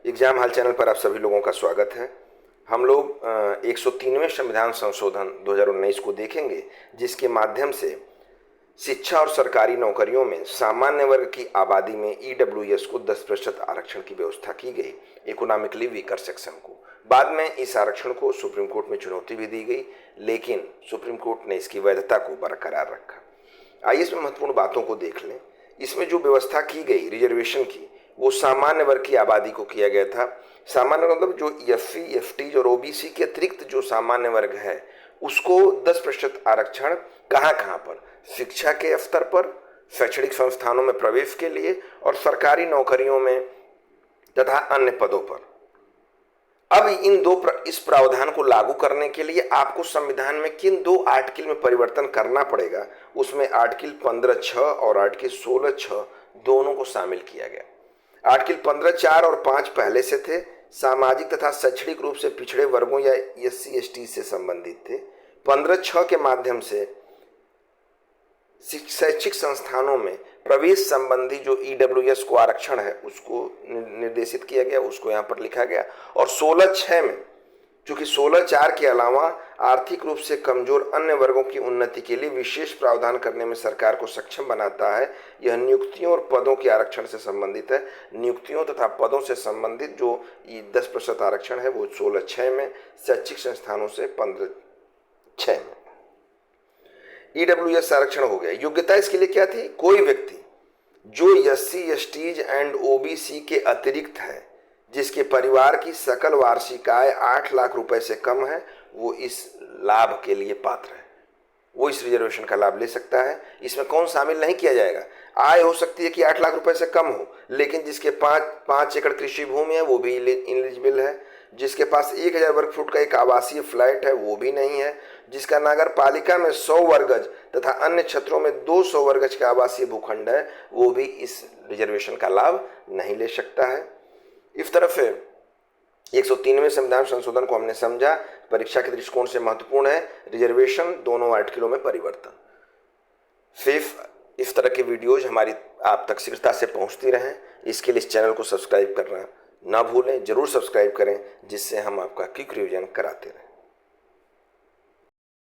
Exam हाल channel पर आप सभी लोगों का स्वागत है। हम लोग 103वें संविधान संशोधन 2019 को देखेंगे, जिसके माध्यम से शिक्षा और सरकारी नौकरियों में सामान्य वर्ग की आबादी में ईडब्ल्यूएस को 10% आरक्षण की व्यवस्था की गई, इकोनॉमिकली वीकर सेक्शन को। बाद में इस आरक्षण को सुप्रीम कोर्ट में चुनौती भी दी गई, लेकिन सुप्रीम कोर्ट ने इसकी वैधता को बरकरार रखा। आइए इसमें महत्वपूर्ण बातों को देख लें। इसमें जो व्यवस्था की गई रिजर्वेशन की, वो सामान्य वर्ग की आबादी को किया गया था। सामान्य मतलब जो एससी, एसटी और ओबीसी के अतिरिक्त जो सामान्य वर्ग है, उसको 10% आरक्षण कहाँ कहाँ पर? शिक्षा के स्तर पर, शैक्षणिक संस्थानों में प्रवेश के लिए और सरकारी नौकरियों में तथा अन्य पदों पर। अब इस प्रावधान को लागू करने के लिए आपको संविधान में किन दो आर्टिकल में परिवर्तन करना पड़ेगा, उसमें आर्टिकल 15(6) और आर्टिकल 16(6) दोनों को शामिल किया गया। आर्टिकल 15(4) और 5 पहले से थे, सामाजिक तथा शैक्षणिक रूप से पिछड़े वर्गों या एससी एसटी से संबंधित थे। 15(6) के माध्यम से शैक्षिक संस्थानों में प्रवेश संबंधी जो ईडब्ल्यूएस को आरक्षण है उसको निर्देशित किया गया, उसको यहाँ पर लिखा गया। और 16(6) में, चूंकि 16(4) के अलावा आर्थिक रूप से कमजोर अन्य वर्गों की उन्नति के लिए विशेष प्रावधान करने में सरकार को सक्षम बनाता है। यह नियुक्तियों और पदों के आरक्षण से संबंधित है। नियुक्तियों तथा पदों से संबंधित जो 10% आरक्षण है वो 16(6) में, शैक्षिक संस्थानों से 15(6) में। ईडब्ल्यूएस आरक्षण हो गया। योग्यता इसके लिए क्या थी? कोई व्यक्ति जो एससी, एसटीज एंड ओबीसी के अतिरिक्त है, जिसके परिवार की सकल वार्षिक आय 8 लाख रुपए से कम है, वो इस लाभ के लिए पात्र है, वो इस रिजर्वेशन का लाभ ले सकता है। इसमें कौन शामिल नहीं किया जाएगा? आय हो सकती है कि 8 लाख रुपए से कम हो, लेकिन जिसके 5 एकड़ कृषि भूमि है वो भी इलिजिबल है। जिसके पास 1000 वर्ग फुट का एक आवासीय फ्लैट है वो भी नहीं है। जिसका नगर पालिका में 100 वर्गज तथा अन्य क्षेत्रों में 200 वर्गज का आवासीय भूखंड है, वो भी इस रिजर्वेशन का लाभ नहीं ले सकता है। इस तरफ से 103वें संविधान संशोधन को हमने समझा, परीक्षा के दृष्टिकोण से महत्वपूर्ण है। रिजर्वेशन दोनों आर्टिकलों में परिवर्तन। सिर्फ इस तरह के वीडियोज हमारी आप तक शीघ्रता से पहुंचती रहें, इसके लिए इस चैनल को सब्सक्राइब करना ना भूलें। जरूर सब्सक्राइब करें, जिससे हम आपका क्विक रिवीजन कराते रहें।